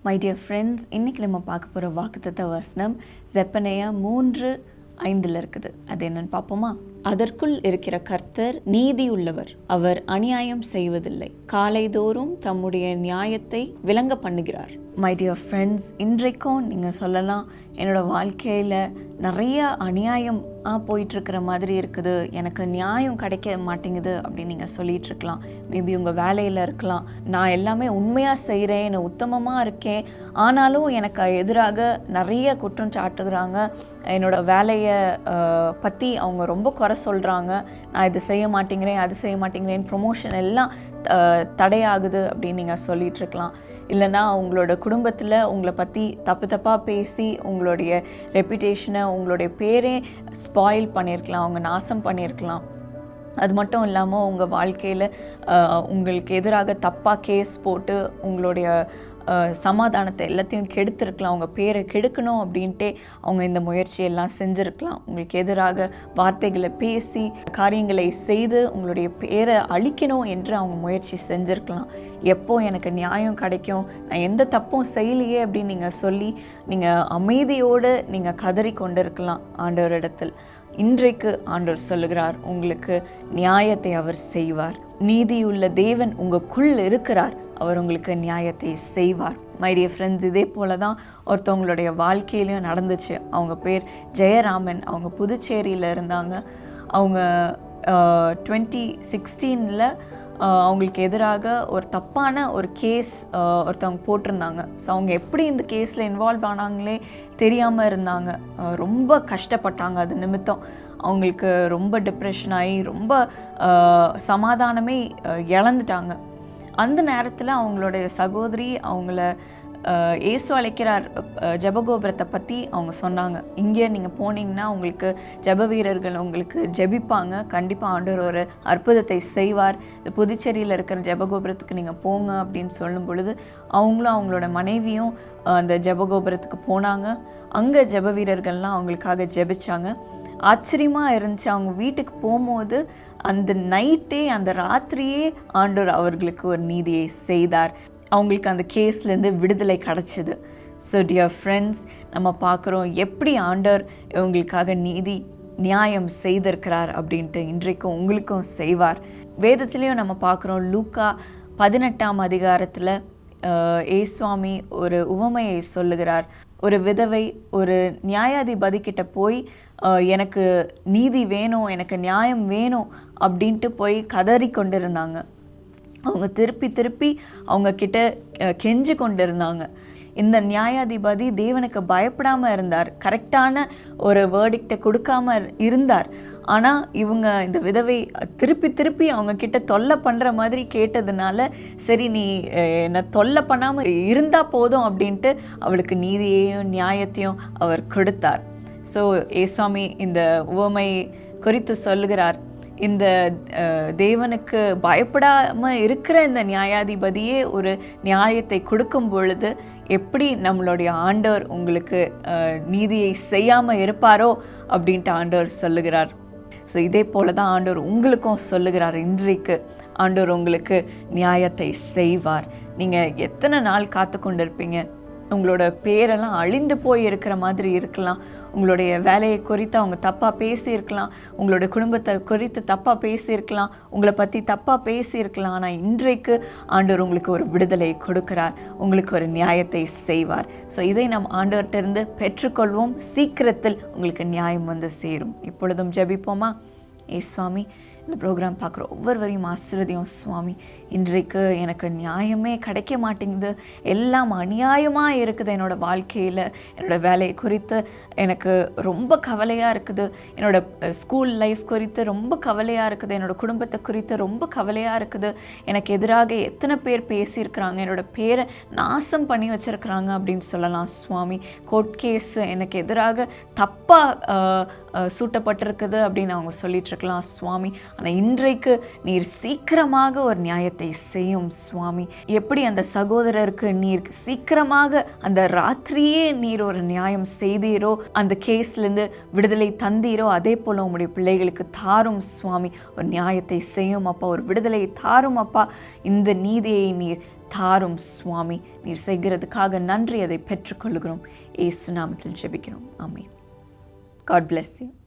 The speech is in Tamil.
மை டியர் ஃப்ரெண்ட்ஸ், இன்றைக்கி நம்ம பார்க்க போகிற வாக்குத்தத்த வசனம் செப்பனியா 3:5 இருக்குது. அது என்னன்னு பார்ப்போமா? அதற்குள் இருக்கிற கர்த்தர் நீதி உள்ளவர், அவர் அநியாயம் செய்வதில்லை, காலைதோறும் தம்முடைய நியாயத்தை விளங்க பண்ணுகிறார். மை டியர் ஃப்ரெண்ட்ஸ், இன்றைக்கும் நீங்கள் சொல்லலாம், என்னோடய வாழ்க்கையில் நிறைய அநியாயம் போயிட்டுருக்கிற மாதிரி இருக்குது, எனக்கு நியாயம் கிடைக்க மாட்டேங்குது அப்படின்னு நீங்கள் சொல்லிகிட்ருக்கலாம். மேபி உங்கள் வேலையில் இருக்கலாம், நான் எல்லாமே உண்மையாக செய்கிறேன், நான் உத்தமமாக இருக்கேன், ஆனாலும் எனக்கு எதிராக நிறைய குற்றம் சாட்டுகிறாங்க, என்னோடய வேலையை பற்றி அவங்க ரொம்ப குறை சொல்கிறாங்க, நான் இது செய்ய மாட்டேங்கிறேன், அது செய்ய மாட்டேங்கிறேன், ப்ரொமோஷன் எல்லாம் தடையாகுது அப்படின்னு நீங்கள் சொல்லிகிட்ருக்கலாம். இல்லைனா உங்களோட குடும்பத்தில் உங்களை பற்றி தப்பாக பேசி உங்களுடைய ரெப்யூட்டேஷனை, உங்களுடைய பேரே ஸ்பாயில் பண்ணியிருக்கலாம், அவங்க நாசம் பண்ணியிருக்கலாம். அது மட்டும் இல்லாமல் உங்கள் வாழ்க்கையில் உங்களுக்கு எதிராக தப்பாக கேஸ் போட்டு உங்களுடைய சமாதானத்தை எல்லாத்தையும் கெடுத்துருக்கலாம், அவங்க பேரை கெடுக்கணும் அப்படின்ட்டே அவங்க இந்த முயற்சியெல்லாம் செஞ்சுருக்கலாம். உங்களுக்கு எதிராக வார்த்தைகளை பேசி காரியங்களை செய்து உங்களுடைய பேரை அழிக்கணும் என்று அவங்க முயற்சி செஞ்சுருக்கலாம். எப்போ எனக்கு நியாயம் கிடைக்கும், நான் எந்த தப்பும் செய்யலையே அப்படின்னு நீங்கள் சொல்லி நீங்கள் அமைதியோடு நீங்கள் கதறி கொண்டு இருக்கலாம் ஆண்டவரிடத்தில். இன்றைக்கு ஆண்டவர் சொல்லுகிறார், உங்களுக்கு நியாயத்தை அவர் செய்வார். நீதியுள்ள தேவன் உங்களுக்குள் இருக்கிறார், அவர் உங்களுக்கு நியாயத்தை செய்வார். மை டியர் ஃப்ரெண்ட்ஸ், இதே போல தான் ஒருத்தவங்களுடைய வாழ்க்கையிலையும் நடந்துச்சு. அவங்க பேர் ஜெயராமன். அவங்க புதுச்சேரியில் இருந்தாங்க. அவங்க 2016 அவங்களுக்கு எதிராக ஒரு தப்பான ஒரு கேஸ் ஒருத்தவங்க போட்டிருந்தாங்க. ஸோ அவங்க எப்படி இந்த கேஸில் இன்வால்வ் ஆனாங்களே தெரியாமல் இருந்தாங்க. ரொம்ப கஷ்டப்பட்டாங்க. அது நிமித்தம் அவங்களுக்கு ரொம்ப டிப்ரெஷன் ஆகி ரொம்ப சமாதானமே இழந்துட்டாங்க. அந்த நேரத்தில் அவங்களுடைய சகோதரி அவங்கள இயேசு அழைக்கிறார் ஜெபகோபுரத்தை பற்றி அவங்க சொன்னாங்க. இங்கே நீங்கள் போனீங்கன்னா உங்களுக்கு ஜெப வீரர்கள் உங்களுக்கு ஜெபிப்பாங்க, கண்டிப்பாக ஆண்டவர் ஒரு அற்புதத்தை செய்வார், புதுச்சேரியில் இருக்கிற ஜெபகோபுரத்துக்கு நீங்கள் போங்க அப்படின்னு சொல்லும் பொழுது அவங்களும் அவங்களோட மனைவியும் அந்த ஜெபகோபுரத்துக்கு போனாங்க. அங்கே ஜெப வீரர்கள்லாம் அவங்களுக்காக ஜெபிச்சாங்க. ஆச்சரியமாக இருந்துச்சு. அவங்க வீட்டுக்கு போகும்போது அந்த நைட்டே, அந்த ராத்திரியே ஆண்டவர் அவர்களுக்கு ஒரு நீதியை செய்தார். அவங்களுக்கு அந்த கேஸ்லேருந்து விடுதலை கிடச்சிது. ஸோ டியர் ஃப்ரெண்ட்ஸ், நம்ம பார்க்குறோம் எப்படி ஆண்டவர் இவங்களுக்காக நியாயம் செய்திருக்கிறார் அப்படின்ட்டு. இன்றைக்கும் உங்களுக்கும் செய்வார். வேதத்துலேயும் நம்ம பார்க்குறோம், லூக்கா 18ஆம் அதிகாரத்தில் ஏசுவாமி ஒரு உவமையை சொல்லுகிறார். ஒரு விதவை ஒரு நியாயாதிபதிக்கிட்ட போய் எனக்கு நீதி வேணும், எனக்கு நியாயம் வேணும் அப்படின்ட்டு போய் கதறி கொண்டு இருந்தாங்க. அவங்க திருப்பி அவங்க கிட்ட கெஞ்சி கொண்டு இருந்தாங்க. இந்த நியாயாதிபதி தேவனுக்கு பயப்படாமல் இருந்தார், கரெக்டான ஒரு வேர்டிக்டை கொடுக்காம இருந்தார். ஆனால் இவங்க இந்த விதவை திருப்பி அவங்க கிட்ட தொல்லை பண்ணுற மாதிரி கேட்டதுனால, சரி நீ என்னை தொல்லை பண்ணாமல் இருந்தால் போதும் அப்படின்ட்டு அவளுக்கு நீதியையும் நியாயத்தையும் அவர் கொடுத்தார். ஸோ ஏசுவாமி இந்த உவமை குறித்து சொல்லுகிறார், இந்த தேவனுக்கு பயப்படாமல் இருக்கிற இந்த நியாயாதிபதியே ஒரு நியாயத்தை கொடுக்கும் பொழுது எப்படி நம்மளுடைய ஆண்டவர் உங்களுக்கு நீதியை செய்யாமல் இருப்பாரோ அப்படின்ட்டு ஆண்டவர் சொல்லுகிறார். ஸோ இதே போல தான் ஆண்டவர் உங்களுக்கும் சொல்லுகிறார். இன்றைக்கு ஆண்டவர் உங்களுக்கு நியாயத்தை செய்வார். நீங்கள் எத்தனை நாள் காத்து கொண்டு இருப்பீங்க? உங்களோட பேரெல்லாம் அழிந்து போய் இருக்கிற மாதிரி இருக்கலாம். உங்களுடைய வேலையை குறித்து அவங்க தப்பாக பேசியிருக்கலாம், உங்களுடைய குடும்பத்தை குறித்து தப்பாக பேசியிருக்கலாம், உங்களை பற்றி தப்பாக பேசியிருக்கலாம். ஆனால் இன்றைக்கு ஆண்டவர் உங்களுக்கு ஒரு விடுதலை கொடுக்கிறார், உங்களுக்கு ஒரு நியாயத்தை செய்வார். ஸோ இதை நம் ஆண்டவர்கிட்டருந்து பெற்றுக்கொள்வோம். சீக்கிரத்தில் உங்களுக்கு நியாயம் வந்து சேரும். இப்பொழுதும் ஜெபிப்போமா? சுவாமி, இந்த ப்ரோக்ராம் பார்க்குற ஒவ்வொருவரையும் ஆசீர்வதியும் சுவாமி. இன்றைக்கு எனக்கு நியாயமே கிடைக்க மாட்டேங்குது, எல்லாம் அநியாயமாக இருக்குது. என்னோடய வாழ்க்கையில் என்னோடய வேலையை குறித்து எனக்கு ரொம்ப கவலையாக இருக்குது, என்னோடய ஸ்கூல் லைஃப் குறித்து ரொம்ப கவலையாக இருக்குது, என்னோடய குடும்பத்தை குறித்து ரொம்ப கவலையாக இருக்குது, எனக்கு எதிராக எத்தனை பேர் பேசியிருக்கிறாங்க, என்னோடய பேரை நாசம் பண்ணி வச்சுருக்கிறாங்க அப்படின்னு சொல்லலாம் சுவாமி. கோர்ட் கேஸ் எனக்கு எதிராக தப்பாக சூட்டப்பட்டிருக்குது அப்படின்னு அவங்க சொல்லிகிட்ருக்கலாம் சுவாமி. ஆனால் இன்றைக்கு நீர் சீக்கிரமாக ஒரு நியாயத்தை செய்யும் சுவாமி. எப்படி அந்த சகோதரருக்கு நீர் சீக்கிரமாக அந்த ராத்திரியே நீர் ஒரு நியாயம் செய்தீரோ, அந்த கேஸ்லேருந்து விடுதலை தந்தீரோ, அதே போல் உங்களுடைய பிள்ளைகளுக்கு தாரும் சுவாமி. ஒரு நியாயத்தை செய்யும் அப்பா, ஒரு விடுதலை தாரும் அப்பா. இந்த நீதியை நீர் தாரும் சுவாமி. நீர் செய்கிறதுக்காக நன்றி, அதை பெற்றுக்கொள்கிறோம். இயேசு நாமத்தில் ஜெபிக்கிறோம். ஆமென். God bless you.